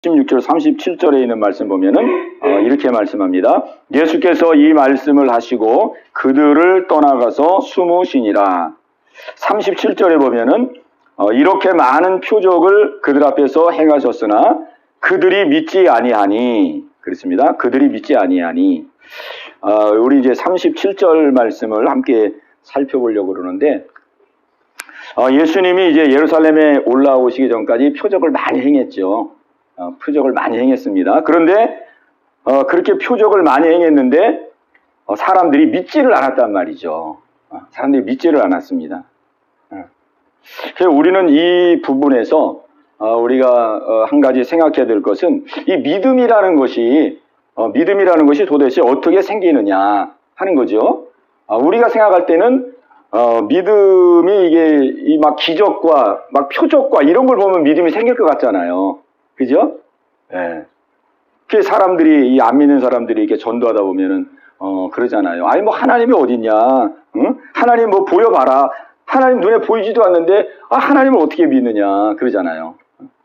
16절 37절에 있는 말씀 보면은 이렇게 말씀합니다. 예수께서 이 말씀을 하시고 그들을 떠나가서 숨으시니라. 37절에 보면은 이렇게 많은 표적을 그들 앞에서 행하셨으나 그들이 믿지 아니하니, 그렇습니다. 그들이 믿지 아니하니. 우리 이제 37절 말씀을 함께 살펴보려고 그러는데, 예수님이 이제 예루살렘에 올라오시기 전까지 표적을 많이 행했죠. 표적을 많이 행했습니다. 그런데 그렇게 표적을 많이 행했는데 사람들이 믿지를 않았단 말이죠. 사람들이 믿지를 않았습니다. 그래서 우리는 이 부분에서 우리가 한 가지 생각해야 될 것은 이 믿음이라는 것이 도대체 어떻게 생기느냐 하는 거죠. 우리가 생각할 때는 믿음이 이게 막 기적과 막 표적과 이런 걸 보면 믿음이 생길 것 같잖아요. 그죠? 예. 그 사람들이, 이 안 믿는 사람들이 이렇게 전도하다 보면은, 그러잖아요. 아니, 뭐, 하나님이 어딨냐? 응? 하나님 뭐 보여봐라. 하나님 눈에 보이지도 않는데, 하나님을 어떻게 믿느냐? 그러잖아요.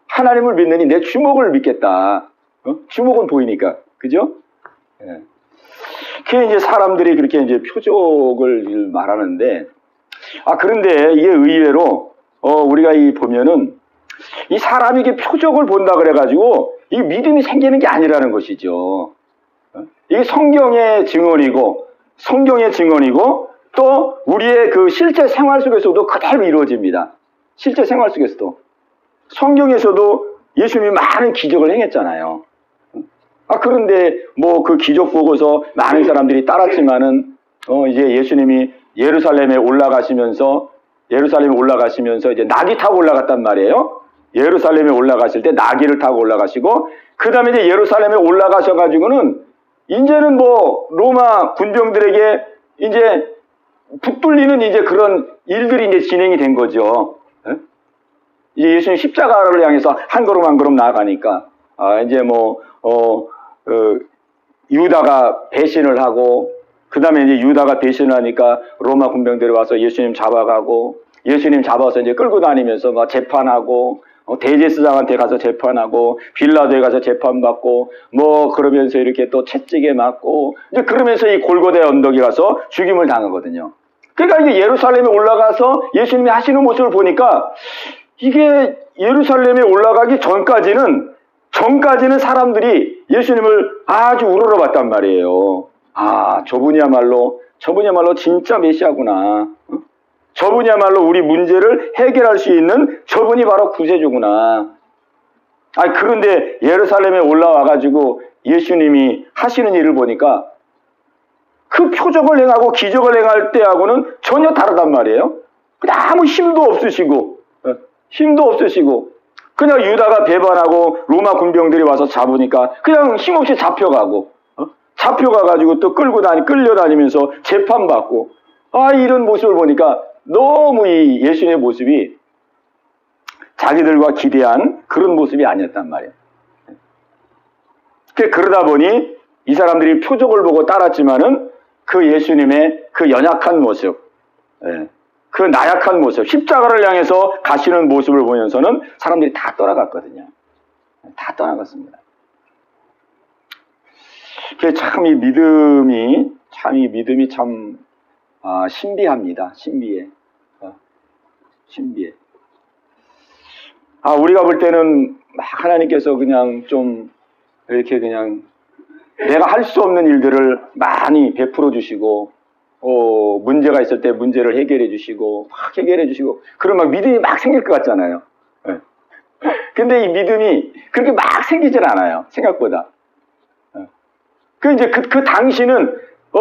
하나님을 믿느니 내 주먹을 믿겠다. 주먹은 보이니까. 그죠? 예. 그 이제 사람들이 그렇게 이제 표적을 말하는데, 그런데 이게 의외로, 우리가 보면은, 이 사람이 이게 표적을 본다 그래가지고 이 믿음이 생기는 게 아니라는 것이죠. 이게 성경의 증언이고 또 우리의 그 실제 생활 속에서도 그대로 이루어집니다. 실제 생활 속에서도. 성경에서도 예수님이 많은 기적을 행했잖아요. 그런데 뭐 그 기적 보고서 많은 사람들이 따랐지만은 이제 예수님이 예루살렘에 올라가시면서 이제 나귀 타고 올라갔단 말이에요. 예루살렘에 올라가실 때 나귀를 타고 올라가시고, 그 다음에 이제 예루살렘에 올라가셔가지고는, 이제는 뭐, 로마 군병들에게 이제 붙들리는 이제 그런 일들이 이제 진행이 된 거죠. 이제 예수님 십자가를 향해서 한 걸음 한 걸음 나아가니까, 이제 뭐, 유다가 배신을 하고, 그 다음에 이제 유다가 배신을 하니까 로마 군병들이 와서 예수님 잡아가고, 예수님 잡아서 이제 끌고 다니면서 막 재판하고, 대제사장한테 가서 재판하고, 빌라도에 가서 재판받고, 뭐 그러면서 이렇게 또 채찍에 맞고, 이제 그러면서 이 골고다의 언덕에 가서 죽임을 당하거든요. 그러니까 이제 예루살렘에 올라가서 예수님이 하시는 모습을 보니까, 이게 예루살렘에 올라가기 전까지는 사람들이 예수님을 아주 우러러봤단 말이에요. 저분이야말로 진짜 메시아구나. 저분이야말로 우리 문제를 해결할 수 있는 저분이 바로 구세주구나. 그런데 예루살렘에 올라와가지고 예수님이 하시는 일을 보니까 그 표적을 행하고 기적을 행할 때하고는 전혀 다르단 말이에요. 아무 힘도 없으시고 그냥 유다가 배반하고 로마 군병들이 와서 잡으니까 그냥 힘없이 잡혀가가지고 또 끌려다니면서 재판받고, 이런 모습을 보니까 너무 이 예수님의 모습이 자기들과 기대한 그런 모습이 아니었단 말이에요. 그러다 보니 이 사람들이 표적을 보고 따랐지만은 그 예수님의 그 연약한 모습, 그 나약한 모습, 십자가를 향해서 가시는 모습을 보면서는 사람들이 다 떠나갔거든요. 다 떠나갔습니다. 참 이 믿음이 참 신비합니다. 신비해. 우리가 볼 때는 하나님께서 그냥 좀 이렇게 그냥 내가 할 수 없는 일들을 많이 베풀어 주시고, 문제가 있을 때 문제를 해결해 주시고, 그러면 믿음이 막 생길 것 같잖아요. 근데 이 믿음이 그렇게 막 생기질 않아요. 생각보다. 그 당시는,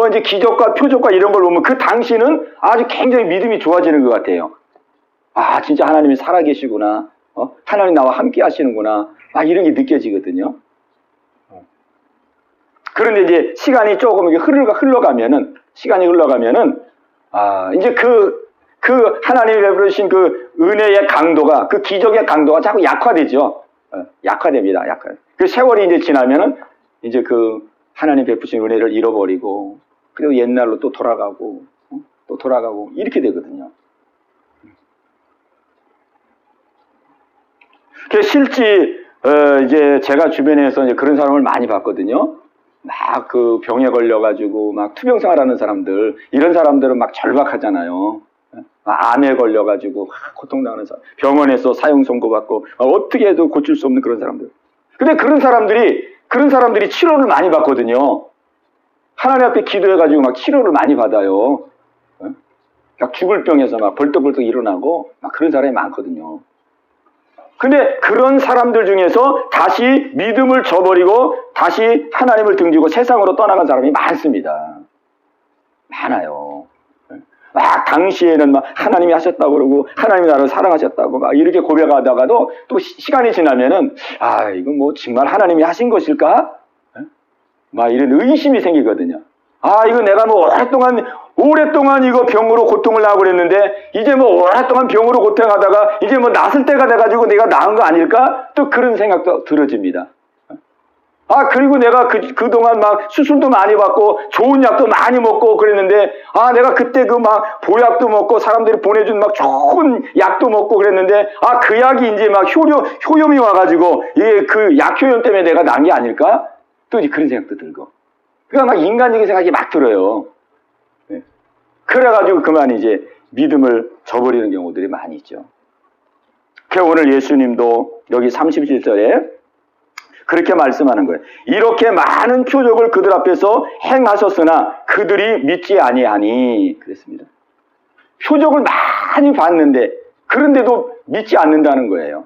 이제 기적과 표적과 이런 걸 보면 그 당시는 아주 굉장히 믿음이 좋아지는 것 같아요. 진짜 하나님이 살아계시구나. 하나님 나와 함께 하시는구나. 이런 게 느껴지거든요. 그런데 이제 시간이 조금 흘러가면은, 이제 그 하나님이 베푸신 그 은혜의 강도가, 그 기적의 강도가 자꾸 약화되죠. 약화됩니다. 그 세월이 이제 지나면은, 이제 그 하나님 베푸신 은혜를 잃어버리고, 그리고 옛날로 또 돌아가고, 이렇게 되거든요. 실제 이제 제가 주변에서 이제 그런 사람을 많이 봤거든요. 막 그 병에 걸려가지고 막 투병생활하는 사람들, 이런 사람들은 막 절박하잖아요. 암에 걸려가지고 고통당하는 사람, 병원에서 사형 선고받고 어떻게 해도 고칠 수 없는 그런 사람들. 근데 그런 사람들이 치료를 많이 받거든요. 하나님 앞에 기도해가지고 막 치료를 많이 받아요. 막 죽을 병에서 막 벌떡벌떡 일어나고 막 그런 사람이 많거든요. 근데 그런 사람들 중에서 다시 믿음을 저버리고 다시 하나님을 등지고 세상으로 떠나간 사람이 많습니다. 많아요. 막 당시에는 막 하나님이 하셨다고 그러고 하나님이 나를 사랑하셨다고 막 이렇게 고백하다가도 또 시간이 지나면은 이거 뭐 정말 하나님이 하신 것일까? 막 이런 의심이 생기거든요. 이거 내가 뭐 오랫동안 이거 병으로 고통을 하고 그랬는데 이제 뭐 오랫동안 병으로 고통하다가 이제 뭐 낫을 때가 돼가지고 내가 나은 거 아닐까? 또 그런 생각도 들어집니다. 그리고 내가 그동안 막 수술도 많이 받고 좋은 약도 많이 먹고 그랬는데 내가 그때 그 막 보약도 먹고 사람들이 보내준 막 좋은 약도 먹고 그랬는데 그 약이 이제 막 효염이 와가지고 이게 그 약효염 때문에 내가 난 게 아닐까? 또 이제 그런 생각도 들고. 그러니까 막 인간적인 생각이 막 들어요. 그래가지고 그만 이제 믿음을 저버리는 경우들이 많이 있죠. 그래서 오늘 예수님도 여기 37절에 그렇게 말씀하는 거예요. 이렇게 많은 표적을 그들 앞에서 행하셨으나 그들이 믿지 아니하니 그랬습니다. 표적을 많이 봤는데 그런데도 믿지 않는다는 거예요.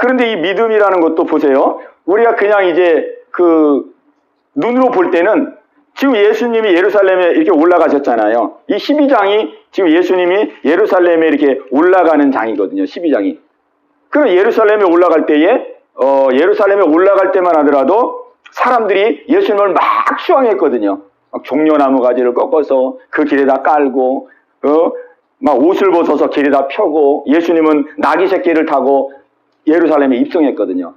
그런데 이 믿음이라는 것도 보세요. 우리가 그냥 이제 그 눈으로 볼 때는 지금 예수님이 예루살렘에 이렇게 올라가셨잖아요. 이 12장이 지금 예수님이 예루살렘에 이렇게 올라가는 장이거든요. 12장이. 그럼 예루살렘에 올라갈 때에 예루살렘에 올라갈 때만 하더라도 사람들이 예수님을 막 추앙했거든요. 막 종려나무 가지를 꺾어서 그 길에다 깔고 막 옷을 벗어서 길에다 펴고 예수님은 나귀 새끼를 타고 예루살렘에 입성했거든요.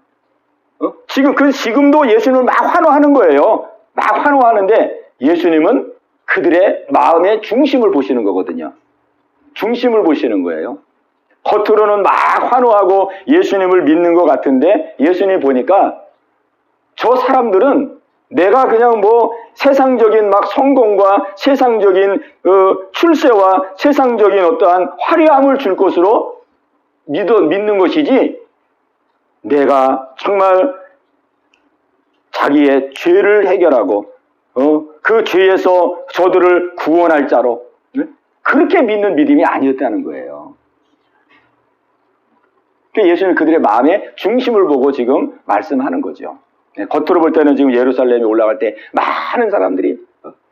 지금도 예수님을 막 환호하는 거예요. 막 환호하는데 예수님은 그들의 마음의 중심을 보시는 거거든요. 중심을 보시는 거예요. 겉으로는 막 환호하고 예수님을 믿는 것 같은데 예수님 보니까 저 사람들은 내가 그냥 뭐 세상적인 막 성공과 세상적인 출세와 세상적인 어떠한 화려함을 줄 것으로 믿는 것이지 내가 정말 자기의 죄를 해결하고 그 죄에서 저들을 구원할 자로 그렇게 믿는 믿음이 아니었다는 거예요. 예수님은 그들의 마음의 중심을 보고 지금 말씀하는 거죠. 겉으로 볼 때는 지금 예루살렘에 올라갈 때 많은 사람들이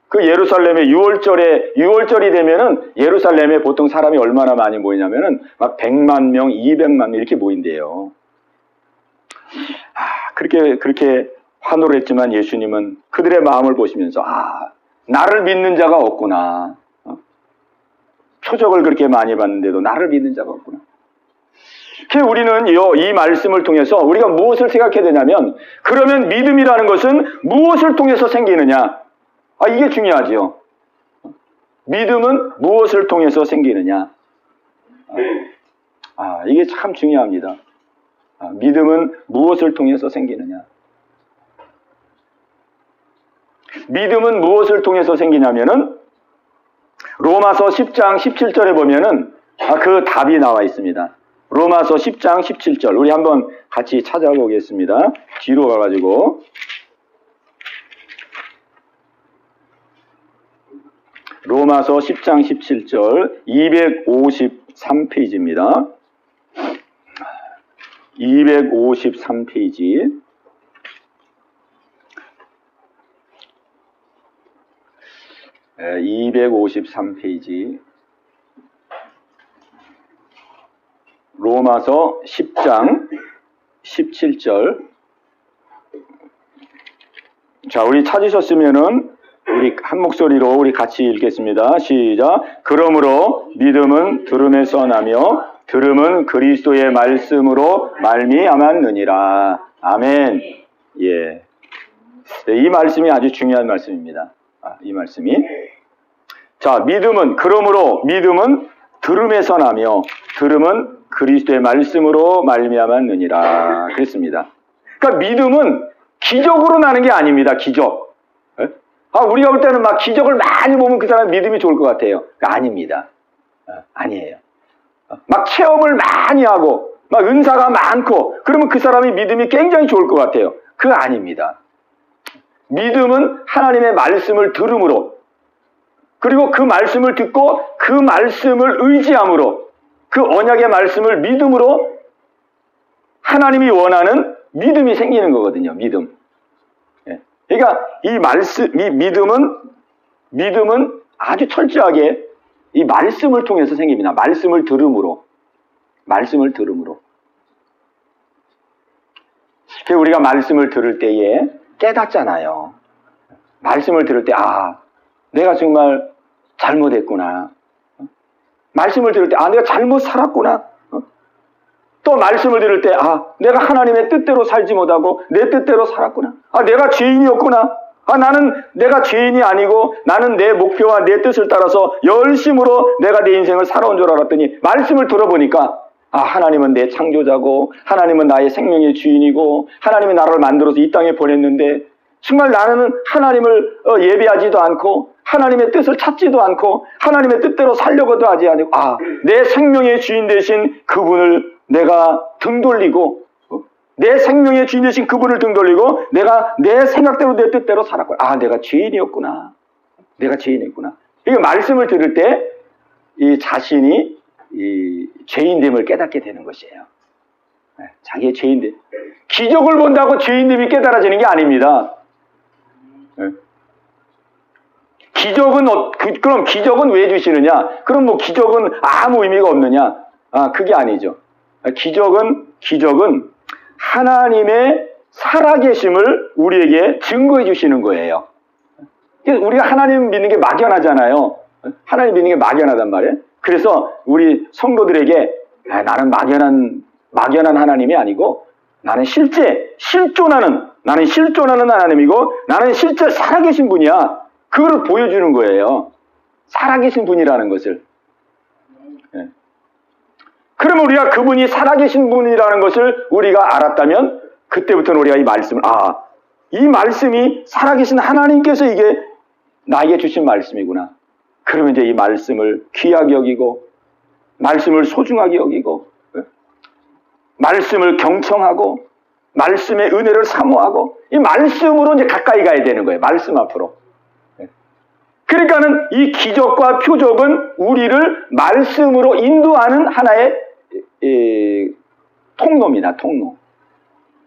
그 예루살렘에 6월절이 되면은 예루살렘에 보통 사람이 얼마나 많이 모이냐면은 막 100만 명, 200만 명 이렇게 모인대요. 그렇게 환호를 했지만 예수님은 그들의 마음을 보시면서 나를 믿는 자가 없구나. 표적을 그렇게 많이 봤는데도 나를 믿는 자가 없구나. 그래서 우리는 이 말씀을 통해서 우리가 무엇을 생각해야 되냐면 그러면 믿음이라는 것은 무엇을 통해서 생기느냐? 이게 중요하지요. 믿음은 무엇을 통해서 생기느냐? 이게 참 중요합니다. 믿음은 무엇을 통해서 생기느냐? 믿음은 무엇을 통해서 생기냐면은 로마서 10장 17절에 보면은 그 답이 나와 있습니다. 로마서 10장 17절 우리 한번 같이 찾아보겠습니다. 뒤로 가가지고 로마서 10장 17절 253페이지입니다. 253페이지 네, 253페이지 로마서 10장 17절 자, 우리 찾으셨으면은 우리 한 목소리로 우리 같이 읽겠습니다. 시작. 그러므로 믿음은 들음에서 나며 들음은 그리스도의 말씀으로 말미암았느니라. 아멘. 예. 네, 이 말씀이 아주 중요한 말씀입니다. 이 말씀이. 자, 믿음은 그러므로 믿음은 들음에서 나며 들음은 그리스도의 말씀으로 말미암았느니라 그랬습니다. 그러니까 믿음은 기적으로 나는 게 아닙니다. 기적. 우리가 볼 때는 막 기적을 많이 보면 그 사람 믿음이 좋을 것 같아요. 아닙니다. 아니에요. 막 체험을 많이 하고 막 은사가 많고 그러면 그 사람이 믿음이 굉장히 좋을 것 같아요. 그거 아닙니다. 믿음은 하나님의 말씀을 들음으로, 그리고 그 말씀을 듣고 그 말씀을 의지함으로, 그 언약의 말씀을 믿음으로 하나님이 원하는 믿음이 생기는 거거든요. 믿음. 그러니까 이 믿음은 아주 철저하게 이 말씀을 통해서 생깁니다. 말씀을 들음으로. 우리가 말씀을 들을 때에 깨닫잖아요. 말씀을 들을 때, 내가 정말 잘못했구나. 말씀을 들을 때, 내가 잘못 살았구나. 또 말씀을 들을 때, 내가 하나님의 뜻대로 살지 못하고 내 뜻대로 살았구나. 내가 죄인이었구나. 내가 죄인이 아니고 나는 내 목표와 내 뜻을 따라서 열심으로 내가 내 인생을 살아온 줄 알았더니 말씀을 들어보니까 하나님은 내 창조자고 하나님은 나의 생명의 주인이고 하나님이 나를 만들어서 이 땅에 보냈는데 정말 나는 하나님을 예배하지도 않고 하나님의 뜻을 찾지도 않고 하나님의 뜻대로 살려고도 하지 않고 내 생명의 주인 되신 그분을 내가 등 돌리고 내 생명의 주인 되신 그분을 등 돌리고 내가 내 생각대로 내 뜻대로 살았구나. 내가 죄인이었구나. 이게 말씀을 들을 때 이 자신이 이 죄인됨을 깨닫게 되는 것이에요. 자기의 죄인됨. 기적을 본다고 죄인됨이 깨달아지는 게 아닙니다. 그럼 기적은 왜 주시느냐? 그럼 뭐 기적은 아무 의미가 없느냐? 그게 아니죠. 기적은 하나님의 살아계심을 우리에게 증거해 주시는 거예요. 우리가 하나님 믿는 게 막연하잖아요. 하나님 믿는 게 막연하단 말이에요. 그래서 우리 성도들에게 나는 막연한 하나님이 아니고 나는 실존하는 하나님이고 나는 실제 살아계신 분이야. 그걸 보여주는 거예요. 살아계신 분이라는 것을. 그러면 우리가 그분이 살아계신 분이라는 것을 우리가 알았다면 그때부터는 우리가 이 말씀을 이 말씀이 살아계신 하나님께서 이게 나에게 주신 말씀이구나. 그러면 이제 이 말씀을 귀하게 여기고 말씀을 소중하게 여기고 말씀을 경청하고 말씀의 은혜를 사모하고 이 말씀으로 이제 가까이 가야 되는 거예요. 말씀 앞으로. 그러니까는 이 기적과 표적은 우리를 말씀으로 인도하는 하나의 통로입니다. 통로.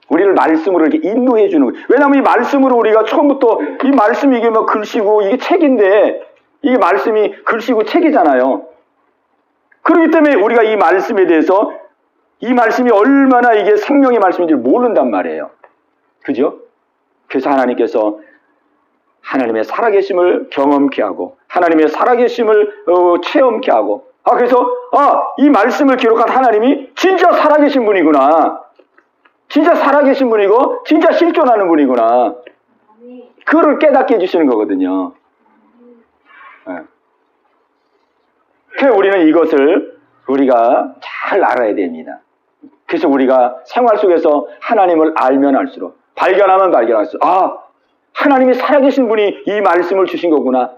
우리를 말씀으로 이렇게 인도해 주는 거예요. 왜냐하면 이 말씀으로 우리가 처음부터 이 말씀이 이게 뭐 글씨고 이게 책인데 이게 말씀이 글씨고 책이잖아요. 그렇기 때문에 우리가 이 말씀에 대해서 이 말씀이 얼마나 이게 생명의 말씀인지를 모른단 말이에요. 그죠? 그래서 하나님께서 하나님의 살아계심을 경험케 하고 하나님의 살아계심을 체험케 하고 그래서 이 말씀을 기록한 하나님이 진짜 살아계신 분이구나. 진짜 살아계신 분이고 진짜 실존하는 분이구나. 그거를 깨닫게 해주시는 거거든요. 그래서 우리는 이것을 우리가 잘 알아야 됩니다. 그래서 우리가 생활 속에서 하나님을 알면 알수록 발견하면 발견할수록 하나님이 살아계신 분이 이 말씀을 주신 거구나.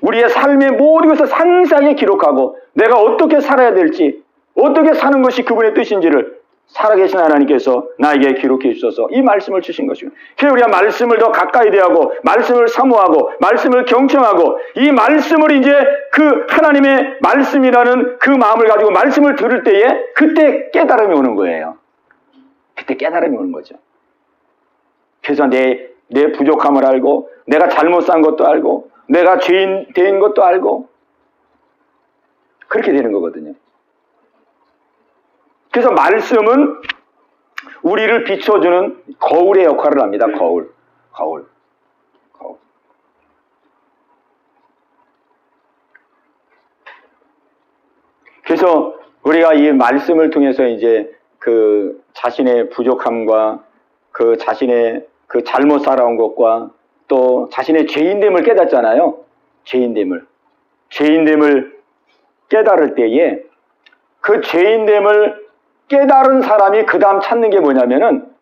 우리의 삶의 모든 것을 상세하게 기록하고 내가 어떻게 살아야 될지 어떻게 사는 것이 그분의 뜻인지를 살아계신 하나님께서 나에게 기록해 주셔서 이 말씀을 주신 것이고 그래서 우리가 말씀을 더 가까이 대하고 말씀을 사모하고 말씀을 경청하고 이 말씀을 이제 그 하나님의 말씀이라는 그 마음을 가지고 말씀을 들을 때에 그때 깨달음이 오는 거예요. 그때 깨달음이 오는 거죠. 그래서 내 부족함을 알고 내가 잘못 산 것도 알고 내가 죄인 된 것도 알고 그렇게 되는 거거든요. 그래서 말씀은 우리를 비춰주는 거울의 역할을 합니다. 거울. 그래서 우리가 이 말씀을 통해서 이제 그 자신의 부족함과 그 자신의 그 잘못 살아온 것과 또 자신의 죄인됨을 깨닫잖아요. 죄인됨을 깨달을 때에 그 죄인됨을 깨달은 사람이 그 다음 찾는 게 뭐냐면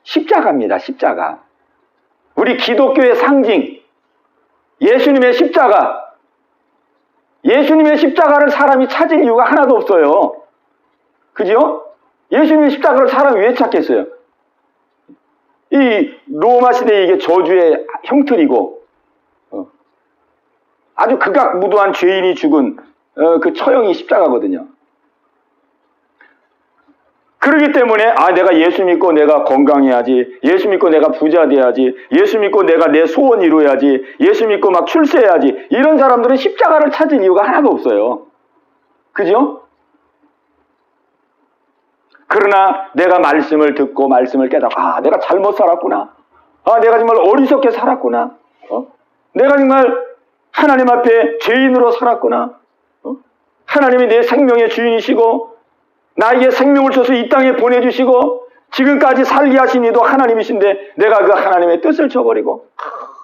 십자가입니다. 십자가. 우리 기독교의 상징, 예수님의 십자가. 예수님의 십자가를 사람이 찾을 이유가 하나도 없어요. 그죠? 예수님의 십자가를 사람이 왜 찾겠어요? 이 로마 시대에 이게 저주의 형틀이고, 아주 극악무도한 죄인이 죽은 그 처형이 십자가거든요. 그렇기 때문에 내가 예수 믿고 내가 건강해야지, 예수 믿고 내가 부자 돼야지, 예수 믿고 내가 내 소원 이루어야지, 예수 믿고 막 출세해야지, 이런 사람들은 십자가를 찾을 이유가 하나도 없어요. 그죠? 그러나 내가 말씀을 듣고 말씀을 깨닫고 내가 잘못 살았구나, 내가 정말 어리석게 살았구나, 내가 정말 하나님 앞에 죄인으로 살았구나, 하나님이 내 생명의 주인이시고 나에게 생명을 줘서 이 땅에 보내주시고 지금까지 살게 하신 이도 하나님이신데 내가 그 하나님의 뜻을 저버리고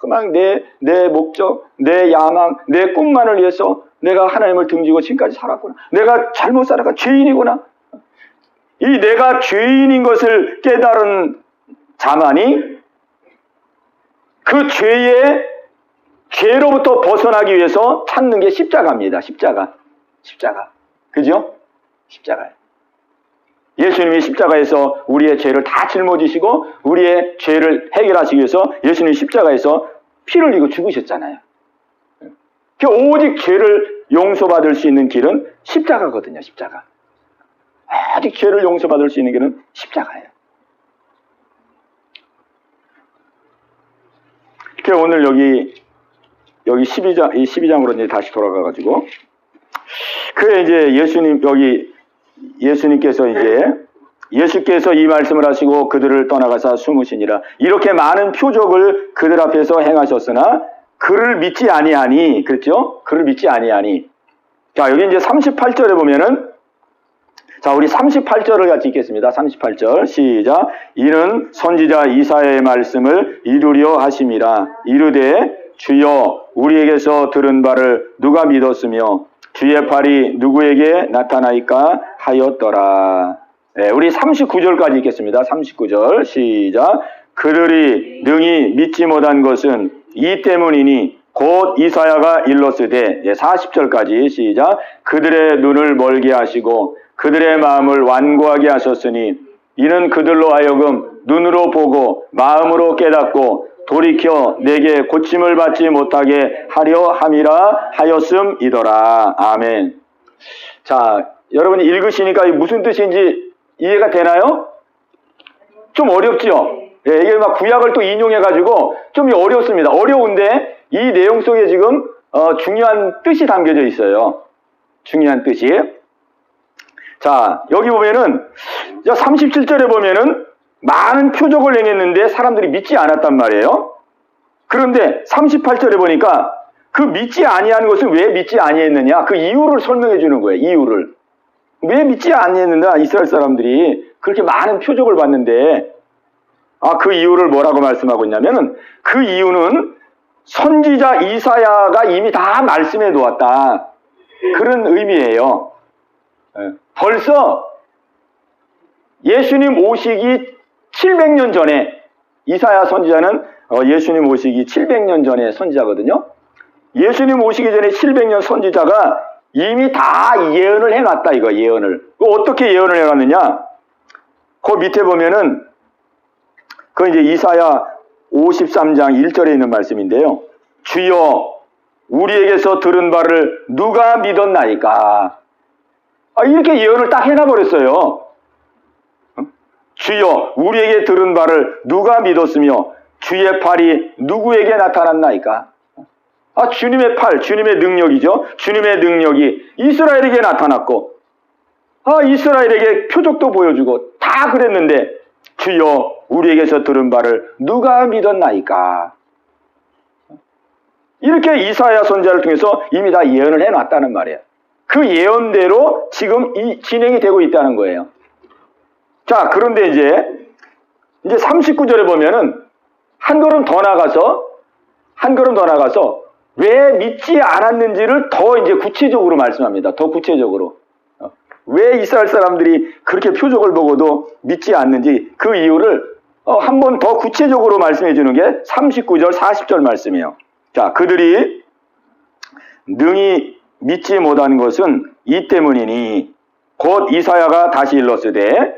막 내 목적, 내 야망, 내 꿈만을 위해서 내가 하나님을 등지고 지금까지 살았구나, 내가 잘못 살아가 죄인이구나. 이 내가 죄인인 것을 깨달은 자만이 그 죄로부터 벗어나기 위해서 찾는 게 십자가입니다. 십자가. 그죠? 십자가예요. 예수님이 십자가에서 우리의 죄를 다 짊어지시고 우리의 죄를 해결하시기 위해서 예수님이 십자가에서 피를 흘리고 죽으셨잖아요. 오직 죄를 용서받을 수 있는 길은 십자가거든요. 십자가. 오직 죄를 용서받을 수 있는 길은 십자가예요. 오늘 여기 12장으로 이제 다시 돌아가가지고 이제 예수께서 이 말씀을 하시고 그들을 떠나가사 숨으시니라. 이렇게 많은 표적을 그들 앞에서 행하셨으나 그를 믿지 아니하니. 그렇죠? 그를 믿지 아니하니. 자, 여기 이제 38절에 보면은, 자, 우리 38절을 같이 읽겠습니다. 38절 시작. 이는 선지자 이사야의 말씀을 이루려 하심이라. 이르되 주여 우리에게서 들은 바를 누가 믿었으며 주의 팔이 누구에게 나타나이까 하였더라. 네, 우리 39절까지 읽겠습니다. 39절 시작. 그들이 능히 믿지 못한 것은 이 때문이니 곧 이사야가 일렀으되. 40절까지 시작. 그들의 눈을 멀게 하시고 그들의 마음을 완고하게 하셨으니 이는 그들로 하여금 눈으로 보고 마음으로 깨닫고 돌이켜 내게 고침을 받지 못하게 하려 함이라 하였음이더라. 아멘. 자, 여러분이 읽으시니까 무슨 뜻인지 이해가 되나요? 좀 어렵죠? 이게 막 구약을 또 인용해가지고 좀 어렵습니다. 어려운데 이 내용 속에 지금 중요한 뜻이 담겨져 있어요. 중요한 뜻이. 자, 여기 보면은 37절에 보면은 많은 표적을 행했는데 사람들이 믿지 않았단 말이에요. 그런데 38절에 보니까 그 믿지 아니하는 것을 왜 믿지 아니했느냐, 그 이유를 설명해 주는 거예요. 이유를. 왜 믿지 아니했는가, 이스라엘 사람들이 그렇게 많은 표적을 봤는데, 그 이유를 뭐라고 말씀하고 있냐면은, 그 이유는 선지자 이사야가 이미 다 말씀해 놓았다, 그런 의미예요. 벌써 예수님 오시기 700년 전에, 이사야 선지자는 예수님 오시기 700년 전에 선지자거든요. 예수님 오시기 전에 700년 선지자가 이미 다 예언을 해놨다, 이거 예언을. 어떻게 예언을 해놨느냐? 그 밑에 보면은 그 이제 이사야 53장 1절에 있는 말씀인데요. 주여 우리에게서 들은 바를 누가 믿었나이까? 이렇게 예언을 딱 해놔버렸어요. 주여 우리에게 들은 바를 누가 믿었으며 주의 팔이 누구에게 나타났나이까? 주님의 팔, 주님의 능력이죠. 주님의 능력이 이스라엘에게 나타났고, 이스라엘에게 표적도 보여주고 다 그랬는데 주여 우리에게서 들은 바를 누가 믿었나이까? 이렇게 이사야 선지자를 통해서 이미 다 예언을 해놨다는 말이에요. 그 예언대로 지금 진행이 되고 있다는 거예요. 자, 그런데 이제 39절에 보면은 한 걸음 더 나가서 왜 믿지 않았는지를 더 이제 구체적으로 말씀합니다. 더 구체적으로. 왜 이스라엘 사람들이 그렇게 표적을 보고도 믿지 않는지 그 이유를 한 번 더 구체적으로 말씀해 주는 게 39절 40절 말씀이에요. 자, 그들이 능히 믿지 못한 것은 이 때문이니 곧 이사야가 다시 일렀으되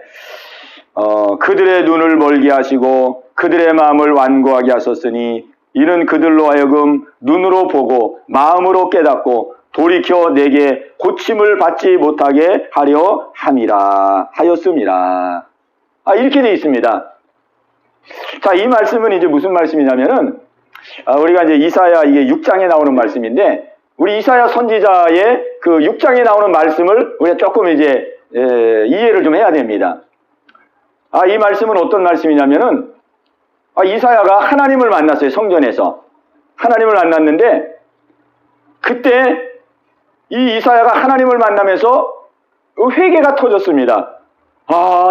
그들의 눈을 멀게 하시고 그들의 마음을 완고하게 하셨으니 이는 그들로 하여금 눈으로 보고 마음으로 깨닫고 돌이켜 내게 고침을 받지 못하게 하려 함이라 하였음이라. 이렇게 되어 있습니다. 자, 이 말씀은 이제 무슨 말씀이냐면은 우리가 이제 이사야 이게 6장에 나오는 말씀인데 우리 이사야 선지자의 그 6장에 나오는 말씀을 우리가 조금 이제 이해를 좀 해야 됩니다. 이 말씀은 어떤 말씀이냐면은 이사야가 하나님을 만났어요. 성전에서 하나님을 만났는데 그때 이 이사야가 하나님을 만나면서 회개가 터졌습니다.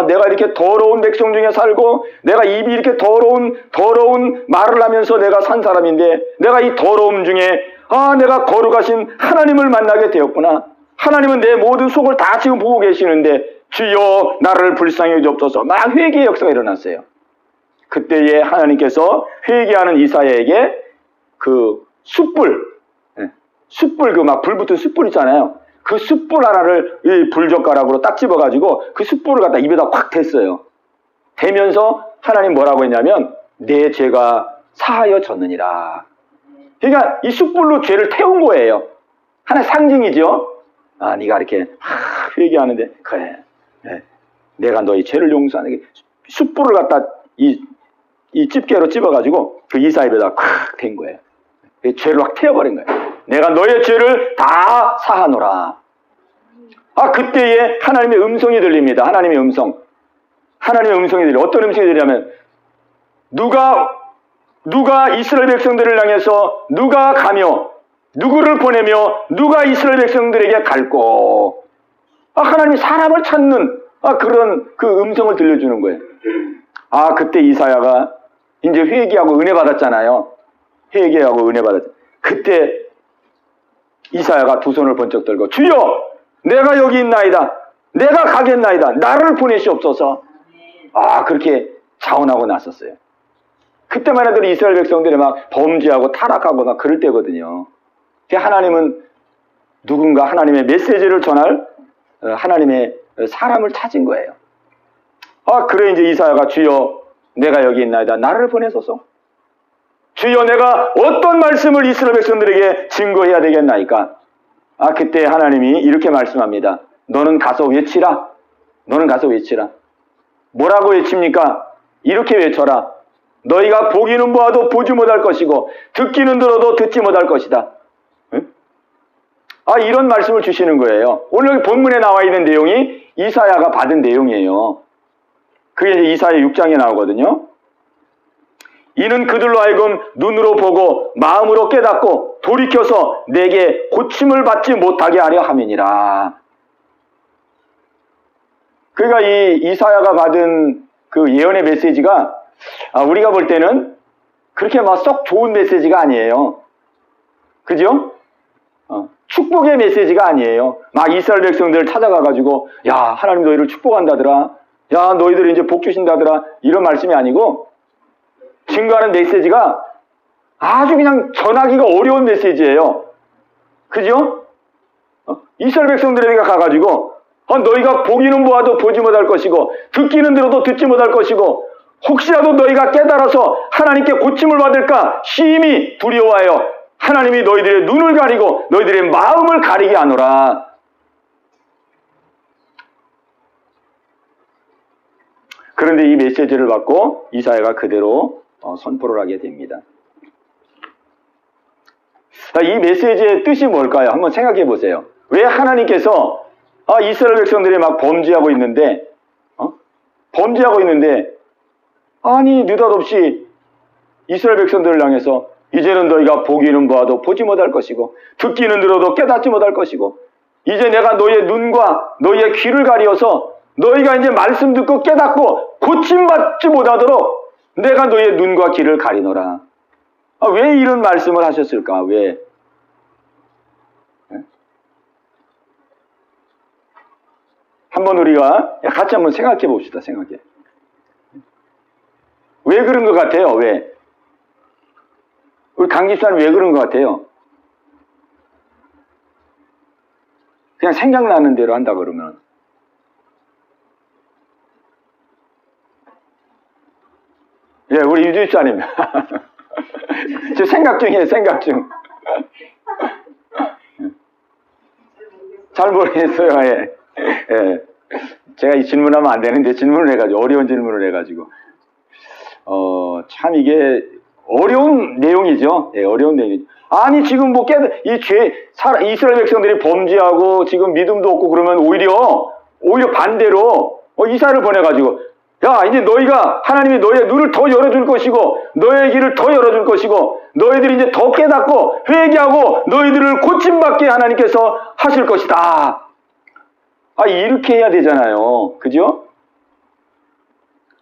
내가 이렇게 더러운 백성 중에 살고 내가 입이 이렇게 더러운 말을 하면서 내가 산 사람인데 내가 이 더러움 중에 내가 거룩하신 하나님을 만나게 되었구나. 하나님은 내 모든 속을 다 지금 보고 계시는데 주여 나를 불쌍히 여기옵소서. 막 회개의 역사가 일어났어요. 그때에 하나님께서 회개하는 이사야에게 그 숯불 그 막 불 붙은 숯불 있잖아요. 그 숯불 하나를 이 불젓가락으로 딱 집어가지고 그 숯불을 갖다 입에다 확 댔어요. 대면서 하나님 뭐라고 했냐면 내 죄가 사하여졌느니라. 그러니까 이 숯불로 죄를 태운 거예요. 하나의 상징이죠. 네가 이렇게 회개하는데 그래. 내가 너희 죄를 용서하는 게 숯불을 갖다 이 집게로 집어가지고 그 이사 입에다 콱 댄 거예요. 죄를 확 태워버린 거예요. 내가 너의 죄를 다 사하노라. 그때에 하나님의 음성이 들립니다. 하나님의 음성. 하나님의 음성이 들려. 어떤 음성이 들리냐면 누가 이스라엘 백성들을 향해서 누가 가며 누구를 보내며 누가 이스라엘 백성들에게 갈고 하나님이 사람을 찾는 그런 그 음성을 들려주는 거예요. 그때 이사야가 이제 회개하고 은혜 받았잖아요. 회개하고 은혜 받았잖아요. 그때 이사야가 두 손을 번쩍 들고 주여 내가 여기 있나이다. 내가 가겠나이다. 나를 보내시옵소서. 그렇게 자원하고 나섰어요. 그때만 해도 이스라엘 백성들이 막 범죄하고 타락하고 막 그럴 때거든요. 하나님은 누군가 하나님의 메시지를 전할 하나님의 사람을 찾은 거예요. 그래 이제 이사야가 주여 내가 여기 있나이다. 나를 보내소서. 주여 내가 어떤 말씀을 이스라엘 백성들에게 증거해야 되겠나이까? 그때 하나님이 이렇게 말씀합니다. 너는 가서 외치라. 너는 가서 외치라. 뭐라고 외칩니까? 이렇게 외쳐라. 너희가 보기는 보아도 보지 못할 것이고 듣기는 들어도 듣지 못할 것이다. 응? 이런 말씀을 주시는 거예요. 오늘 본문에 나와 있는 내용이 이사야가 받은 내용이에요. 그게 이제 이사야 6장에 나오거든요. 이는 그들로 하여금 눈으로 보고 마음으로 깨닫고 돌이켜서 내게 고침을 받지 못하게 하려 함이니라. 그러니까 이 이사야가 받은 그 예언의 메시지가 우리가 볼 때는 그렇게 막 썩 좋은 메시지가 아니에요. 그죠? 축복의 메시지가 아니에요. 막 이스라엘 백성들을 찾아가가지고 야 하나님 너희를 축복한다더라. 야 너희들 이제 복 주신다더라. 이런 말씀이 아니고 증거하는 메시지가 아주 그냥 전하기가 어려운 메시지예요. 그죠? 이스라엘 백성들에게 가가지고 너희가 보기는 보아도 보지 못할 것이고 듣기는 들어도 듣지 못할 것이고 혹시라도 너희가 깨달아서 하나님께 고침을 받을까 심히 두려워하여 하나님이 너희들의 눈을 가리고 너희들의 마음을 가리게 하노라. 그런데 이 메시지를 받고 이사야가 그대로 선포를 하게 됩니다. 이 메시지의 뜻이 뭘까요? 한번 생각해 보세요. 왜 하나님께서 이스라엘 백성들이 막 범죄하고 있는데 아니 느닷없이 이스라엘 백성들을 향해서 이제는 너희가 보기는 보아도 보지 못할 것이고 듣기는 들어도 깨닫지 못할 것이고 이제 내가 너희의 눈과 너희의 귀를 가리어서 너희가 이제 말씀 듣고 깨닫고 고침받지 못하도록 내가 너희의 눈과 귀를 가리노라. 왜 이런 말씀을 하셨을까? 왜? 한번 우리가 같이 한번 생각해 봅시다. 생각해. 왜 그런 것 같아요? 왜? 우리 강 집사는 왜 그런 것 같아요? 그냥 생각나는 대로 한다 그러면. 예, 우리 유 집사님. 저 생각 중이에요, 생각 중. 잘 모르겠어요, 예. 예. 제가 이 질문하면 안 되는데 질문을 해가지고, 어려운 질문을 해가지고. 참 이게 어려운 내용이죠. 예, 어려운 내용이죠. 아니, 지금 뭐 이스라엘 백성들이 범죄하고 지금 믿음도 없고 그러면 오히려 반대로 이사를 보내가지고, 야, 이제 너희가, 하나님이 너희의 눈을 더 열어줄 것이고, 너희의 길을 더 열어줄 것이고, 너희들이 이제 더 깨닫고, 회개하고, 너희들을 고침받게 하나님께서 하실 것이다. 아, 이렇게 해야 되잖아요. 그죠?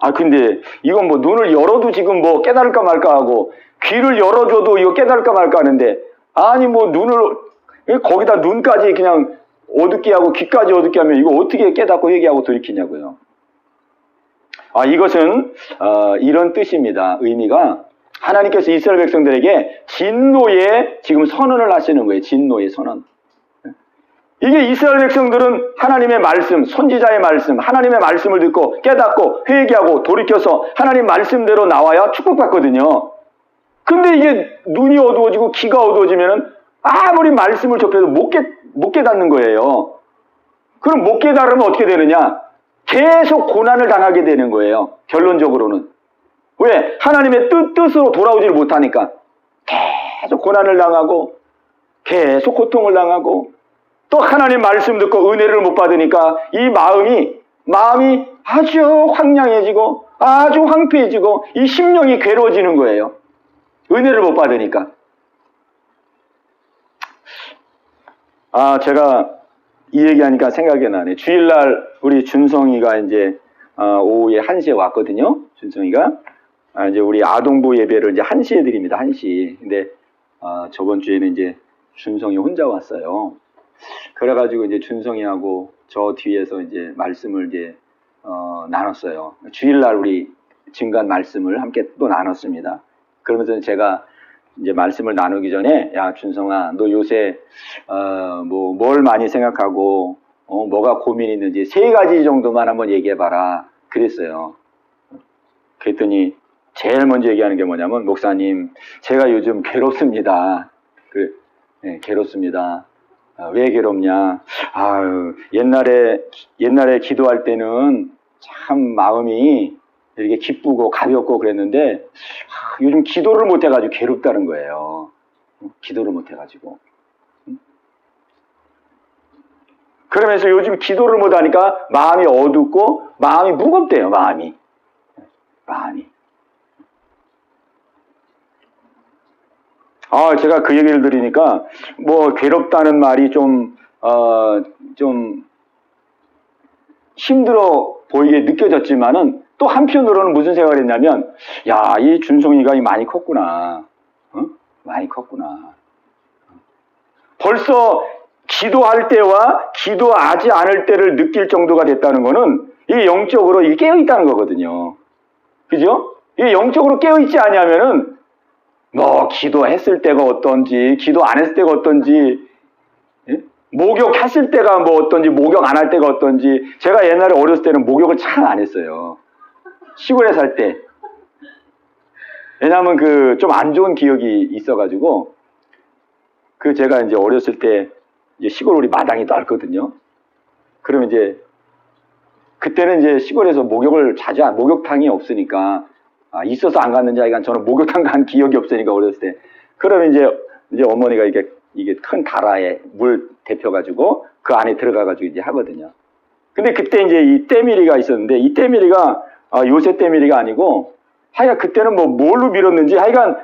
아, 근데, 이건 뭐, 눈을 열어도 지금 뭐, 깨달을까 말까 하고, 귀를 열어줘도 이거 깨달을까 말까 하는데, 아니, 뭐, 거기다 눈까지 그냥 어둡게 하고, 귀까지 어둡게 하면, 이거 어떻게 깨닫고 회개하고 돌이키냐고요. 아, 이것은, 이런 뜻입니다. 의미가, 하나님께서 이스라엘 백성들에게 진노의 지금 선언을 하시는 거예요. 진노의 선언. 이게 이스라엘 백성들은 하나님의 말씀, 선지자의 말씀, 하나님의 말씀을 듣고 깨닫고 회개하고 돌이켜서 하나님 말씀대로 나와야 축복받거든요. 근데 이게 눈이 어두워지고 귀가 어두워지면은 아무리 말씀을 접해도 못 깨닫는 거예요. 그럼 못 깨달으면 어떻게 되느냐? 계속 고난을 당하게 되는 거예요. 결론적으로는. 왜? 하나님의 뜻으로 돌아오지를 못하니까 계속 고난을 당하고 계속 고통을 당하고 또 하나님 말씀 듣고 은혜를 못 받으니까 이 마음이 아주 황량해지고 아주 황폐해지고 이 심령이 괴로워지는 거예요. 은혜를 못 받으니까. 아, 제가 이 얘기하니까 생각이 나네. 주일날 우리 준성이가 이제 오후에 1시에 왔거든요. 준성이가. 이제 우리 아동부 예배를 이제 1시에 드립니다. 1시. 근데 저번 주에는 이제 준성이 혼자 왔어요. 그래가지고 이제 준성이하고 저 뒤에서 이제 말씀을 이제 나눴어요. 주일날 우리 증간 말씀을 함께 또 나눴습니다. 그러면서 제가 이제 말씀을 나누기 전에, 야, 준성아, 너 요새 뭘 많이 생각하고 뭐가 고민이 있는지 3가지 정도만 한번 얘기해봐라 그랬어요. 그랬더니 제일 먼저 얘기하는 게 뭐냐면, 목사님, 제가 요즘 괴롭습니다. 네, 괴롭습니다. 왜 괴롭냐? 아유, 옛날에 기도할 때는 참 마음이 이렇게 기쁘고 가볍고 그랬는데, 요즘 기도를 못 해가지고 괴롭다는 거예요. 기도를 못 해가지고. 그러면서 요즘 기도를 못 하니까 마음이 어둡고, 마음이 무겁대요, 마음이. 제가 그 얘기를 들으니까, 뭐, 괴롭다는 말이 좀 힘들어 보이게 느껴졌지만은, 또 한편으로는 무슨 생각을 했냐면, 야, 이 준성이가 많이 컸구나. 많이 컸구나. 벌써 기도할 때와 기도하지 않을 때를 느낄 정도가 됐다는 거는, 이게 영적으로 이게 깨어있다는 거거든요. 그죠? 이게 영적으로 깨어있지 않냐면은, 뭐, 기도했을 때가 어떤지, 기도 안 했을 때가 어떤지, 예? 목욕했을 때가 뭐 어떤지, 목욕 안 할 때가 어떤지, 제가 옛날에 어렸을 때는 목욕을 참 안 했어요. 시골에 살 때. 왜냐하면 좀 안 좋은 기억이 있어가지고, 제가 이제 어렸을 때, 이제 시골 우리 마당이 넓거든요. 그러면 이제, 그때는 이제 시골에서 목욕탕이 없으니까, 있어서 안 갔는지 하여간 저는 목욕탕 간 기억이 없으니까 어렸을 때. 그러면 이제 어머니가 이게 큰 다라에 물 데펴가지고 그 안에 들어가가지고 이제 하거든요. 근데 그때 이제 이 때밀이가 있었는데 이 때밀이가 요새 때밀이가 아니고 하여간 그때는 뭐 뭘로 밀었는지 하여간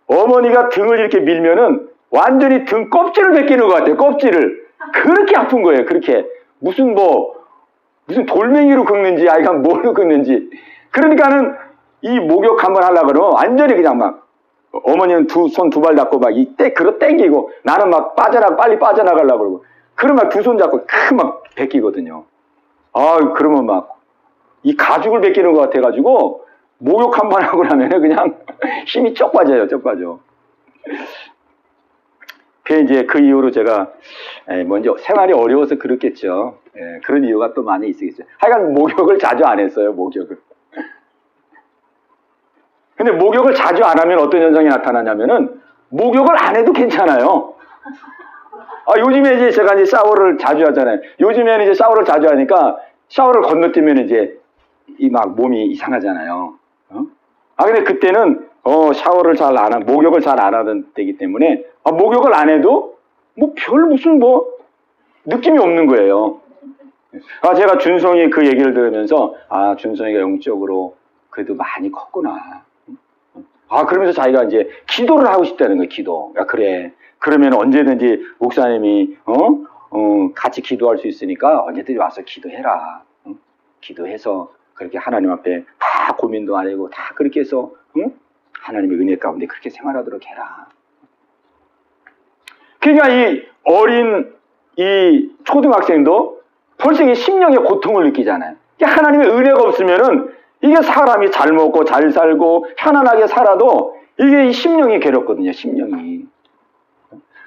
어머니가 등을 이렇게 밀면은 완전히 등 껍질을 벗기는 것 같아요. 껍질을. 그렇게 아픈 거예요. 그렇게. 무슨 돌멩이로 긁는지 하여간 뭘로 긁는지. 그러니까는 이 목욕 한번 하려고 그러면 완전히 그냥 막 어머니는 손 두 발 잡고 막 그거 땡기고 나는 막 빨리 빠져나가려고 그러고 그러면 막 두 손 잡고 막 벗기거든요. 그러면 막 이 가죽을 벗기는 것 같아가지고 목욕 한 번 하고 나면은 그냥 힘이 쩍 빠져요, 쩍 빠져. 이제 그 이후로 제가 먼저 생활이 어려워서 그렇겠죠. 그런 이유가 또 많이 있겠죠. 하여간 목욕을 자주 안 했어요, 목욕을. 근데 목욕을 자주 안 하면 어떤 현상이 나타나냐면은 목욕을 안 해도 괜찮아요. 요즘에 이제 제가 이제 샤워를 자주 하잖아요. 요즘에는 이제 샤워를 자주 하니까 샤워를 건너뛰면 이제 이 막 몸이 이상하잖아요. 근데 그때는 샤워를 잘 안 하고 목욕을 잘 안 하던 때이기 때문에 목욕을 안 해도 뭐 별 무슨 뭐 느낌이 없는 거예요. 제가 준성이 그 얘기를 들으면서 준성이가 영적으로 그래도 많이 컸구나. 그러면서 자기가 이제 기도를 하고 싶다는 거예요. 기도. 그래. 그러면 언제든지 목사님이 같이 기도할 수 있으니까 언제든지 와서 기도해라. 기도해서 그렇게 하나님 앞에 다 고민도 안 하고 다 그렇게 해서 하나님의 은혜 가운데 그렇게 생활하도록 해라. 그러니까 이 어린 이 초등학생도 벌써 이 심령의 고통을 느끼잖아요. 하나님의 은혜가 없으면은 이게 사람이 잘 먹고 잘 살고 편안하게 살아도 이게 이 심령이 괴롭거든요. 심령이.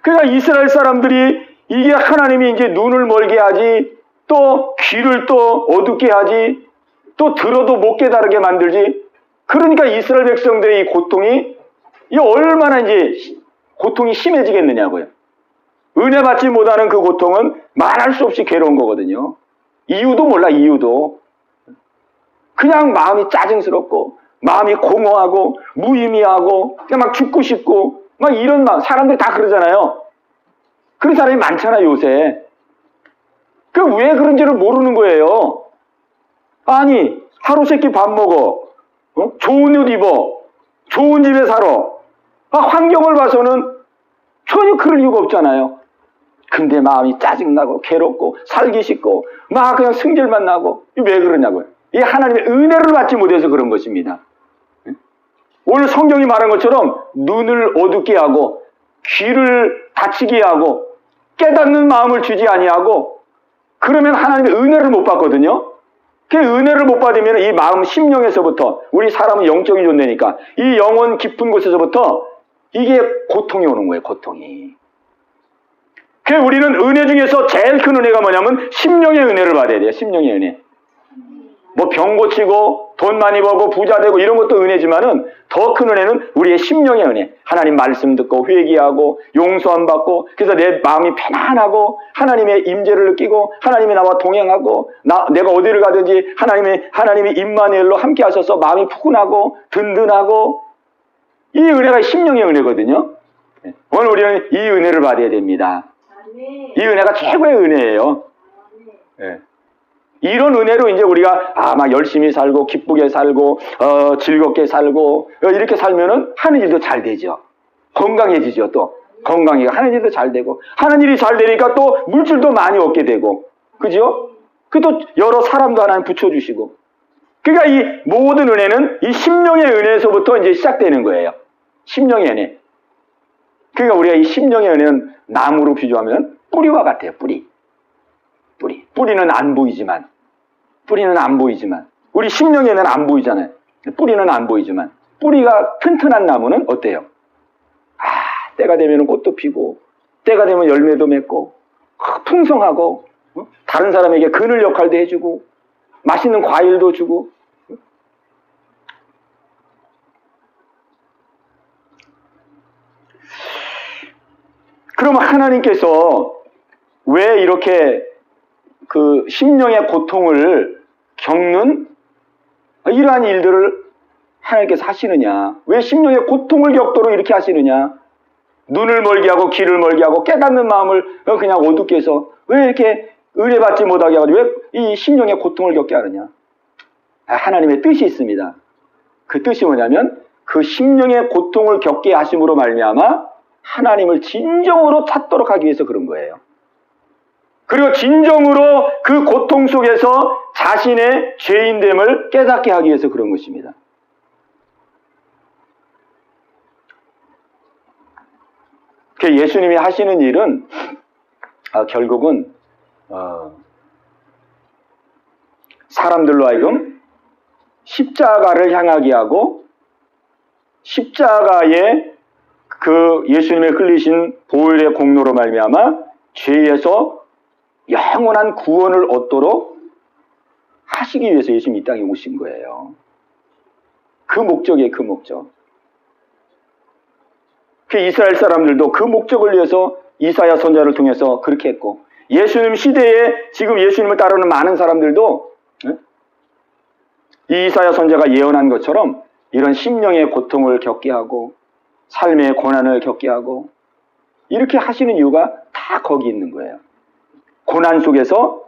그러니까 이스라엘 사람들이 이게 하나님이 이제 눈을 멀게 하지, 또 귀를 또 어둡게 하지, 또 들어도 못 깨달게 만들지. 그러니까 이스라엘 백성들의 이 고통이 이 얼마나 이제 고통이 심해지겠느냐고요. 은혜 받지 못하는 그 고통은 말할 수 없이 괴로운 거거든요. 이유도 몰라, 이유도. 그냥 마음이 짜증스럽고, 마음이 공허하고, 무의미하고, 그냥 막 죽고 싶고, 막 이런 마음, 사람들이 다 그러잖아요. 그런 사람이 많잖아요, 요새. 왜 그런지를 모르는 거예요. 아니, 하루 세끼 밥 먹어. 좋은 옷 입어. 좋은 집에 살아. 환경을 봐서는 전혀 그럴 이유가 없잖아요. 근데 마음이 짜증나고 괴롭고 살기 싫고 막 그냥 승질만 나고 왜 그러냐고요. 이 하나님의 은혜를 받지 못해서 그런 것입니다. 오늘 성경이 말한 것처럼 눈을 어둡게 하고 귀를 닫히게 하고 깨닫는 마음을 주지 아니하고 그러면 하나님의 은혜를 못 받거든요. 그 은혜를 못 받으면 이 마음 심령에서부터 우리 사람은 영적인 존재니까 이 영혼 깊은 곳에서부터 이게 고통이 오는 거예요. 고통이. 그 우리는 은혜 중에서 제일 큰 은혜가 뭐냐면 심령의 은혜를 받아야 돼요. 심령의 은혜. 뭐 병 고치고 돈 많이 벌고 부자 되고 이런 것도 은혜지만은 더 큰 은혜는 우리의 심령의 은혜. 하나님 말씀 듣고 회개하고 용서함 받고 그래서 내 마음이 편안하고 하나님의 임재를 느끼고 하나님이 나와 동행하고 내가 어디를 가든지 하나님이 임마누엘로 함께 하셔서 마음이 푸근하고 든든하고 이 은혜가 심령의 은혜거든요. 오늘 우리는 이 은혜를 받아야 됩니다. 이 은혜가 최고의 은혜예요. 네. 이런 은혜로 이제 우리가 막 열심히 살고 기쁘게 살고 즐겁게 살고 이렇게 살면은 하는 일도 잘 되죠. 건강해지죠. 또 건강해 하는 일도 잘 되고 하는 일이 잘 되니까 또 물질도 많이 얻게 되고 그죠? 그 또 여러 사람도 하나님 붙여주시고 그러니까 이 모든 은혜는 이 심령의 은혜에서부터 이제 시작되는 거예요. 심령의 은혜. 그러니까 우리가 이 심령의 은혜는 나무로 비교하면 뿌리와 같아요. 뿌리는 안 보이지만 우리 심령의 은혜는 안 보이잖아요. 뿌리는 안 보이지만 뿌리가 튼튼한 나무는 어때요? 때가 되면 꽃도 피고 때가 되면 열매도 맺고 풍성하고 다른 사람에게 그늘 역할도 해주고 맛있는 과일도 주고 그러면 하나님께서 왜 이렇게 그 심령의 고통을 겪는 이러한 일들을 하나님께서 하시느냐? 왜 심령의 고통을 겪도록 이렇게 하시느냐? 눈을 멀게 하고 귀를 멀게 하고 깨닫는 마음을 그냥 어둡게 해서 왜 이렇게 은혜 받지 못하게 하고 왜 이 심령의 고통을 겪게 하느냐? 하나님의 뜻이 있습니다. 그 뜻이 뭐냐면 그 심령의 고통을 겪게 하심으로 말미암아 하나님을 진정으로 찾도록 하기 위해서 그런 거예요. 그리고 진정으로 그 고통 속에서 자신의 죄인됨을 깨닫게 하기 위해서 그런 것입니다. 예수님이 하시는 일은 결국은 사람들로 하여금 십자가를 향하게 하고 십자가에 그 예수님의 흘리신 보혈의 공로로 말미암아 죄에서 영원한 구원을 얻도록 하시기 위해서 예수님이 이 땅에 오신 거예요. 그 목적이에요. 그 목적. 그 이스라엘 사람들도 그 목적을 위해서 이사야 선지자를 통해서 그렇게 했고, 예수님 시대에 지금 예수님을 따르는 많은 사람들도 이 이사야 선지자가 예언한 것처럼 이런 심령의 고통을 겪게 하고 삶의 고난을 겪게 하고 이렇게 하시는 이유가 다 거기 있는 거예요. 고난 속에서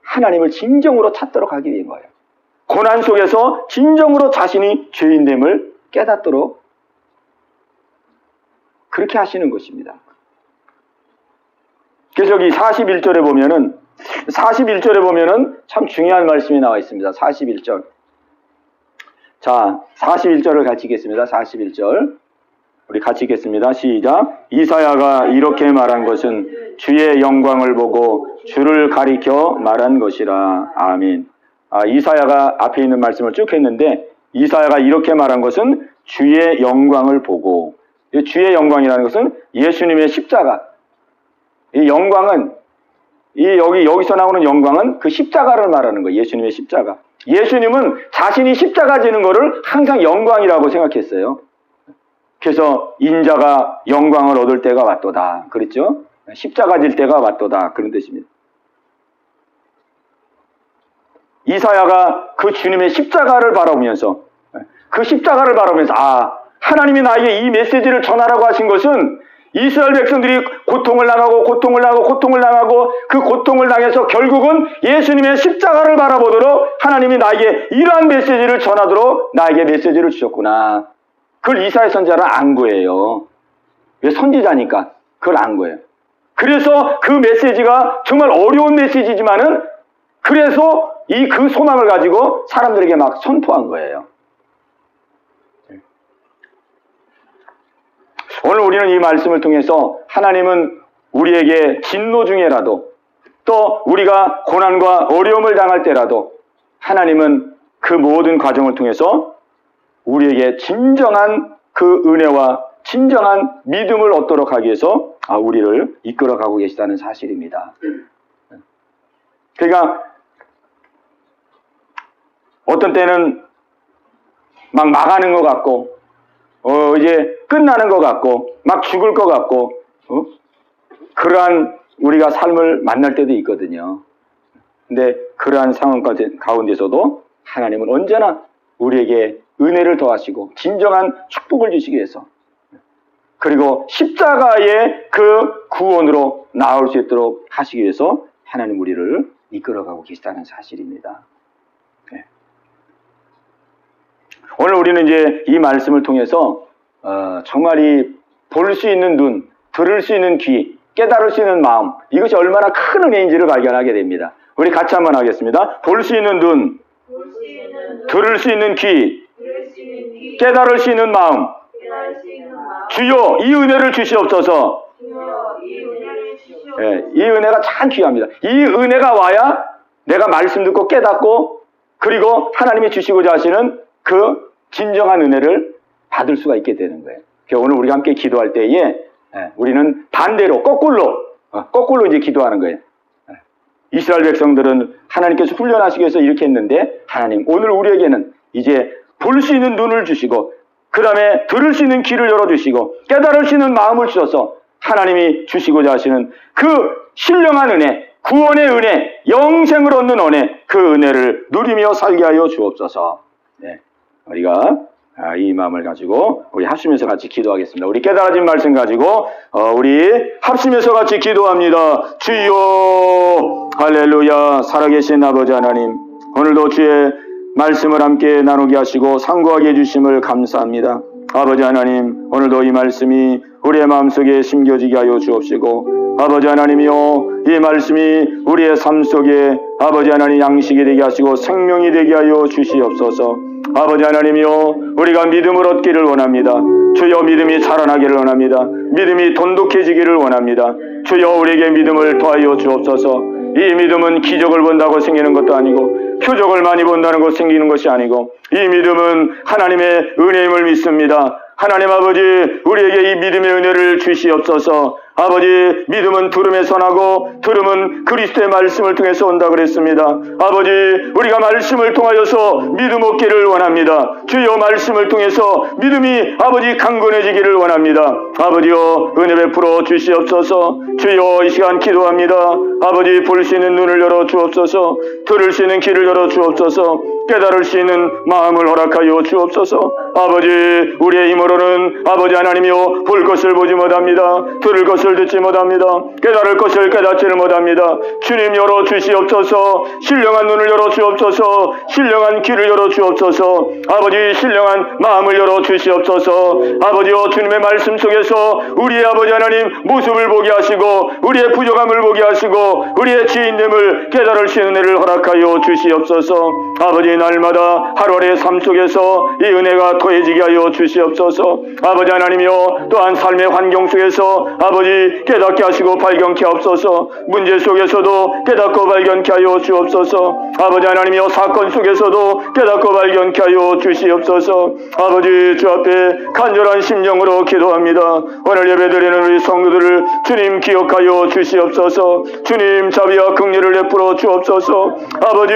하나님을 진정으로 찾도록 하기 위한 거예요. 고난 속에서 진정으로 자신이 죄인됨을 깨닫도록 그렇게 하시는 것입니다. 그래서 여기 41절에 보면은 참 중요한 말씀이 나와 있습니다. 41절. 자, 41절을 같이 읽겠습니다. 41절. 우리 같이 읽겠습니다. 시작. 이사야가 이렇게 말한 것은 주의 영광을 보고 주를 가리켜 말한 것이라. 아멘. 이사야가 앞에 있는 말씀을 쭉 했는데, 이사야가 이렇게 말한 것은 주의 영광을 보고, 주의 영광이라는 것은 예수님의 십자가. 이 영광은 여기서 나오는 영광은 그 십자가를 말하는 거예요. 예수님의 십자가. 예수님은 자신이 십자가 지는 것을 항상 영광이라고 생각했어요. 그래서 인자가 영광을 얻을 때가 왔도다. 그랬죠? 십자가 질 때가 왔도다. 그런 뜻입니다. 이사야가 그 주님의 십자가를 바라보면서 하나님이 나에게 이 메시지를 전하라고 하신 것은 이스라엘 백성들이 고통을 당하고 그 고통을 당해서 결국은 예수님의 십자가를 바라보도록 하나님이 나에게 이러한 메시지를 전하도록 나에게 메시지를 주셨구나. 그걸 이사야 선지자는 안 거예요. 왜? 선지자니까 그걸 안 거예요. 그래서 그 메시지가 정말 어려운 메시지지만은 그래서 그 소망을 가지고 사람들에게 막 선포한 거예요. 오늘 우리는 이 말씀을 통해서 하나님은 우리에게 진노 중에라도, 또 우리가 고난과 어려움을 당할 때라도 하나님은 그 모든 과정을 통해서 우리에게 진정한 그 은혜와 진정한 믿음을 얻도록 하기 위해서 우리를 이끌어가고 계시다는 사실입니다. 그러니까 어떤 때는 막 망하는 것 같고 이제 끝나는 것 같고 막 죽을 것 같고 그러한 우리가 삶을 만날 때도 있거든요. 근데 그러한 상황 가운데서도 하나님은 언제나 우리에게 은혜를 더하시고 진정한 축복을 주시기 위해서, 그리고 십자가의 그 구원으로 나올 수 있도록 하시기 위해서 하나님 우리를 이끌어가고 계시다는 사실입니다. 네. 오늘 우리는 이제 이 말씀을 통해서 정말 볼 수 있는 눈, 들을 수 있는 귀, 깨달을 수 있는 마음, 이것이 얼마나 큰 은혜인지를 발견하게 됩니다. 우리 같이 한번 하겠습니다. 볼 수 있는 눈, 들을 수 있는 귀, 깨달을 수 있는 마음. 주여 이 은혜를 주시옵소서. 네, 이 은혜가 참 귀합니다. 이 은혜가 와야 내가 말씀 듣고 깨닫고, 그리고 하나님이 주시고자 하시는 그 진정한 은혜를 받을 수가 있게 되는 거예요. 오늘 우리가 함께 기도할 때에 우리는 반대로 거꾸로 이제 기도하는 거예요. 이스라엘 백성들은 하나님께서 훈련하시기 위해서 이렇게 했는데, 하나님 오늘 우리에게는 이제 볼 수 있는 눈을 주시고, 그 다음에 들을 수 있는 귀를 열어주시고, 깨달을 수 있는 마음을 주셔서 하나님이 주시고자 하시는 그 신령한 은혜, 구원의 은혜, 영생을 얻는 은혜, 그 은혜를 누리며 살게 하여 주옵소서. 네, 우리가 이 마음을 가지고 우리 합심해서 같이 기도하겠습니다. 우리 깨달아진 말씀 가지고 우리 합심해서 같이 기도합니다. 주여 할렐루야. 살아계신 아버지 하나님, 오늘도 주의 말씀을 함께 나누게 하시고 상고하게 해주심을 감사합니다. 아버지 하나님, 오늘도 이 말씀이 우리의 마음속에 심겨지게 하여 주옵시고, 아버지 하나님이여 이 말씀이 우리의 삶 속에 아버지 하나님 양식이 되게 하시고 생명이 되게 하여 주시옵소서. 아버지 하나님이여 우리가 믿음을 얻기를 원합니다. 주여 믿음이 자라나기를 원합니다. 믿음이 돈독해지기를 원합니다. 주여 우리에게 믿음을 더하여 주옵소서. 이 믿음은 기적을 본다고 생기는 것도 아니고 표적을 많이 본다는 것 생기는 것이 아니고 이 믿음은 하나님의 은혜임을 믿습니다. 하나님 아버지 우리에게 이 믿음의 은혜를 주시옵소서. 아버지 믿음은 들음에서 나고 들음은 그리스도의 말씀을 통해서 온다 그랬습니다. 아버지 우리가 말씀을 통하여서 믿음 얻기를 원합니다. 주여 말씀을 통해서 믿음이 아버지 강건해지기를 원합니다. 아버지여 은혜 베풀어 주시옵소서. 주여 이 시간 기도합니다. 아버지 볼 수 있는 눈을 열어 주옵소서. 들을 수 있는 귀를 열어 주옵소서. 깨달을 수 있는 마음을 허락하여 주옵소서. 아버지 우리의 힘으로는 아버지 하나님이여 볼 것을 보지 못합니다. 들을 것을 듣지 못합니다. 깨달을 것을 깨닫지를 못합니다. 주님 열어 주시옵소서. 신령한 눈을 열어 주옵소서. 신령한 귀를 열어 주옵소서. 아버지 신령한 마음을 열어 주시옵소서. 아버지여 주님의 말씀 속에서 우리의 아버지 하나님 모습을 보게 하시고 우리의 부족함을 보게 하시고 우리의 죄인됨을 깨달을 수 있는 은혜를 허락하여 주시옵소서. 아버지 날마다 하루하루의 삶 속에서 이 은혜가 더해지게 하여 주시옵소서. 아버지 하나님이여 또한 삶의 환경 속에서 아버지 깨닫게 하시고 발견케 하옵소서. 문제 속에서도 깨닫고 발견케 하여 주옵소서. 아버지 하나님이여 사건 속에서도 깨닫고 발견케 하여 주시옵소서. 아버지 주 앞에 간절한 심령으로 기도합니다. 오늘 예배드리는 우리 성도들을 주님 기억하여 주시옵소서. 주님 자비와 긍휼을 베풀어 주옵소서. 아버지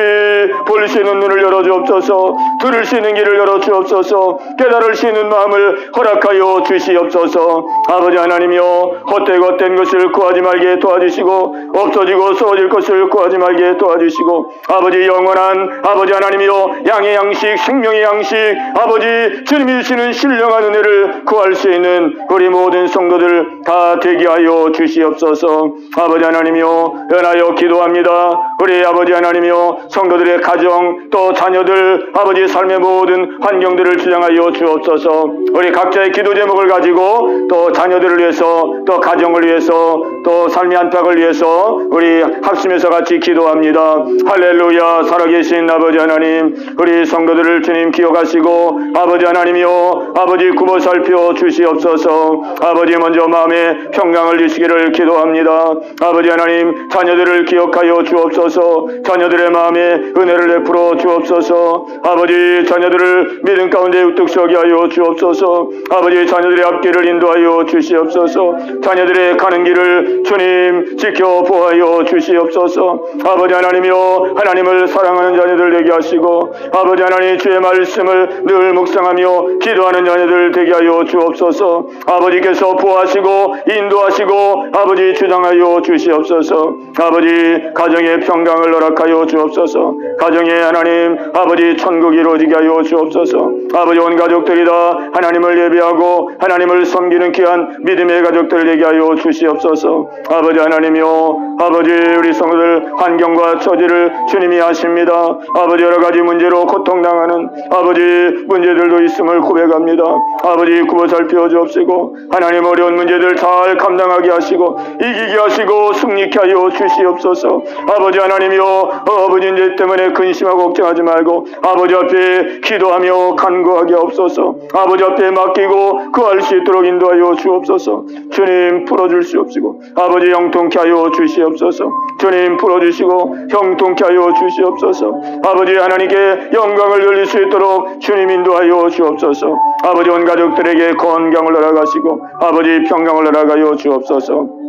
볼 수 있는 눈을 열어 주옵소서. 들을 수 있는 귀를 열어 주옵소서. 깨달을 수 있는 마음을 허락하여 주시옵소서. 아버지 하나님이여 헛된 것을 구하지 말게 도와주시고 없어지고 썩어질 것을 구하지 말게 도와주시고 아버지 영원한 아버지 하나님이여 양의 양식 생명의 양식 아버지 주님이 주시는 신령한 은혜를 구할 수 있는 우리 모든 성도들 다 되게 하여 주시옵소서. 아버지 하나님이여 연하여 기도합니다. 우리 아버지 하나님이여 성도들의 가정 또 자녀들 아버지 삶의 모든 환경들을 주장하여 주옵소서. 우리 각자의 기도 제목을 가지고 또 자녀들을 위해서 또 가정을 위해서 또 삶의 안팎을 위해서 우리 합심해서 같이 기도합니다. 할렐루야. 살아계신 아버지 하나님 우리 성도들을 주님 기억하시고 아버지 하나님이여 아버지 굽어 살펴 주시옵소서. 아버지 먼저 마음에 평강을 주시기를 기도합니다. 아버지 하나님 자녀들을 기억하여 주옵소서. 자녀들의 마음에 은혜를 베풀어 주옵소서. 아버지 자녀들을 믿음 가운데 우뚝 서게 하여 주옵소서. 아버지 자녀들의 앞길을 인도하여 주시옵소서. 자녀들의 가는 길을 주님 지켜 보하여 주시옵소서. 아버지 하나님이여 하나님을 사랑하는 자녀들 되게 하시고 아버지 하나님 주의 말씀을 늘 묵상하며 기도하는 자녀들 되게 하여 주옵소서. 아버지께서 보호하시고 인도하시고 아버지 주장하여 주시옵소서. 아버지 가정의 평강을 허락하여 주옵소서. 가정의 하나님 아버지 천국이 이루어지게 하여 주옵소서. 아버지 온 가족들이 다 하나님을 예배하고 하나님을 섬기는 귀한 믿음의 가족들 되게 하여 주시옵소서. 아버지 하나님이여 아버지 우리 성도들 환경과 처지를 주님이 아십니다. 아버지 여러 가지 문제로 고통당하는 아버지 문제들도 있음을 고백합니다. 아버지 굽어 살펴 주옵시고 하나님 어려운 문제들 잘 감당하게 하시고 이기게 하시고 승리케 하여 주시옵소서. 아버지 하나님이여 아버지 이제 때문에 근심하고 걱정하지 말고 아버지 앞에 기도하며 간구하게 하옵소서. 아버지 앞에 맡기고 구할 수 있도록 인도하여 주옵소서. 주님 풀어주시옵시고 아버지 형통케 하여 주시옵소서. 주님 풀어주시고 형통케 하여 주시옵소서. 아버지 하나님께 영광을 돌릴 수 있도록 주님 인도하여 주옵소서. 아버지 온 가족들에게 건강을 허락하시고 아버지 평강을 허락하여 주옵소서.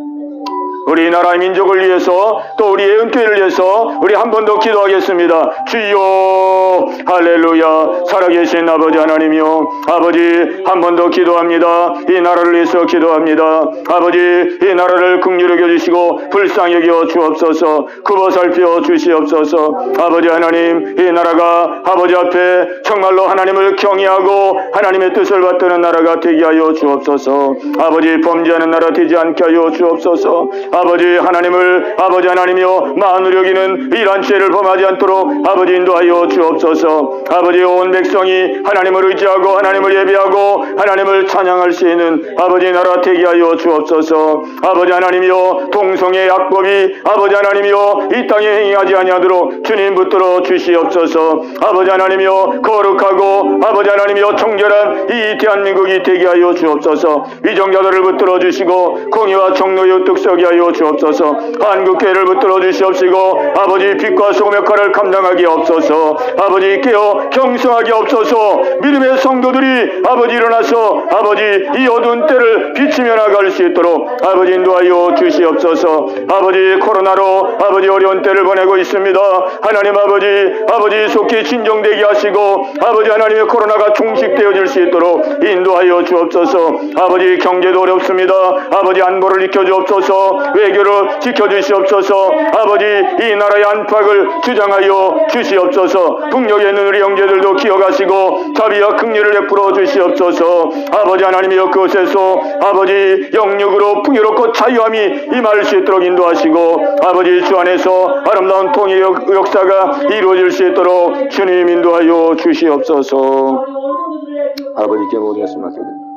우리나라의 민족을 위해서 또 우리의 은퇴를 위해서 우리 한 번 더 기도하겠습니다. 주여 할렐루야. 살아계신 아버지 하나님이여 아버지 한 번 더 기도합니다. 이 나라를 위해서 기도합니다. 아버지 이 나라를 긍휼히 여겨주시고 불쌍히 여겨 주옵소서. 굽어 살펴 주시옵소서. 아버지 하나님 이 나라가 아버지 앞에 정말로 하나님을 경외하고 하나님의 뜻을 받드는 나라가 되게 하여 주옵소서. 아버지 범죄하는 나라 되지 않게 하여 주옵소서. 아버지 하나님을 아버지 하나님이여 만을 여기는 이러한 죄를 범하지 않도록 아버지 인도하여 주옵소서. 아버지 온 백성이 하나님을 의지하고 하나님을 예배하고 하나님을 찬양할 수 있는 아버지 나라 되게 하여 주옵소서. 아버지 하나님이여 동성의 약법이 아버지 하나님이여 이 땅에 행하지 아니하도록 주님 붙들어 주시옵소서. 아버지 하나님이여 거룩하고 아버지 하나님이여 정결한 이 대한민국이 되게 하여 주옵소서. 위정자들을 붙들어 주시고 공의와 정의의 우뚝 서게 하여 인도하여 주옵소서. 한국교회를 붙들어 주시옵시고 아버지 빛과 소금 역할을 감당하게 없소서. 아버지 깨어 경성하게 없소서. 믿음의 성도들이 아버지 일어나서 아버지 이 어두운 때를 비치며 나갈 수 있도록 아버지 인도하여 주시옵소서. 아버지 코로나로 아버지 어려운 때를 보내고 있습니다. 하나님 아버지 속히 진정되게 하시고 아버지 하나님의 코로나가 종식되어질 수 있도록 인도하여 주옵소서. 아버지 경제도 어렵습니다. 아버지 안보를 지켜주옵소서. 외교를 지켜주시옵소서. 아버지 이 나라의 안팎을 주장하여 주시옵소서. 북녘에 있는 우리 형제들도 기억하시고 자비와 긍휼을 베풀어 주시옵소서. 아버지 하나님이여 그곳에서 아버지 영육으로 풍요롭고 자유함이 임할 수 있도록 인도하시고 아버지 주 안에서 아름다운 통일의 역사가 이루어질 수 있도록 주님 인도하여 주시옵소서. 아버지께 모든 것을 맡겨드립니다.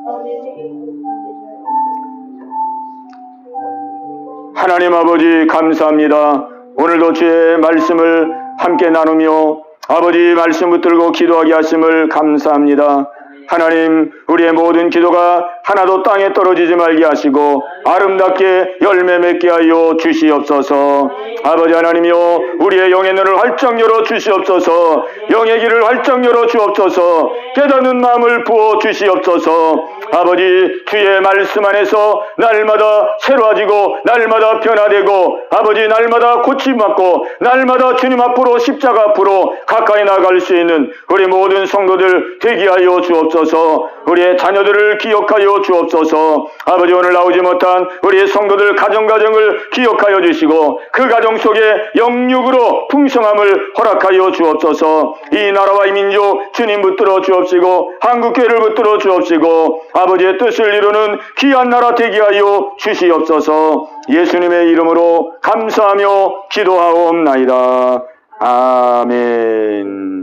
하나님 아버지 감사합니다. 오늘도 주의 말씀을 함께 나누며 아버지 말씀 붙들고 기도하게 하심을 감사합니다. 하나님 우리의 모든 기도가 하나도 땅에 떨어지지 말게 하시고 아름답게 열매 맺게 하여 주시옵소서. 아버지 하나님이여 우리의 영의 눈을 활짝 열어 주시옵소서. 영의 길을 활짝 열어 주옵소서. 깨닫는 마음을 부어 주시옵소서. 아버지 주의 말씀 안에서 날마다 새로워지고 날마다 변화되고 아버지 날마다 고침받고 날마다 주님 앞으로 십자가 앞으로 가까이 나갈 수 있는 우리 모든 성도들 되게 하여 주옵소서. 우리의 자녀들을 기억하여 주옵소서. 아버지 오늘 나오지 못한 우리의 성도들 가정을 기억하여 주시고 그 가정 속에 영육으로 풍성함을 허락하여 주옵소서. 이 나라와 이 민족 주님 붙들어 주옵시고 한국교회를 붙들어 주옵시고 아버지의 뜻을 이루는 귀한 나라 되게 하여 주시옵소서. 예수님의 이름으로 감사하며 기도하옵나이다. 아멘.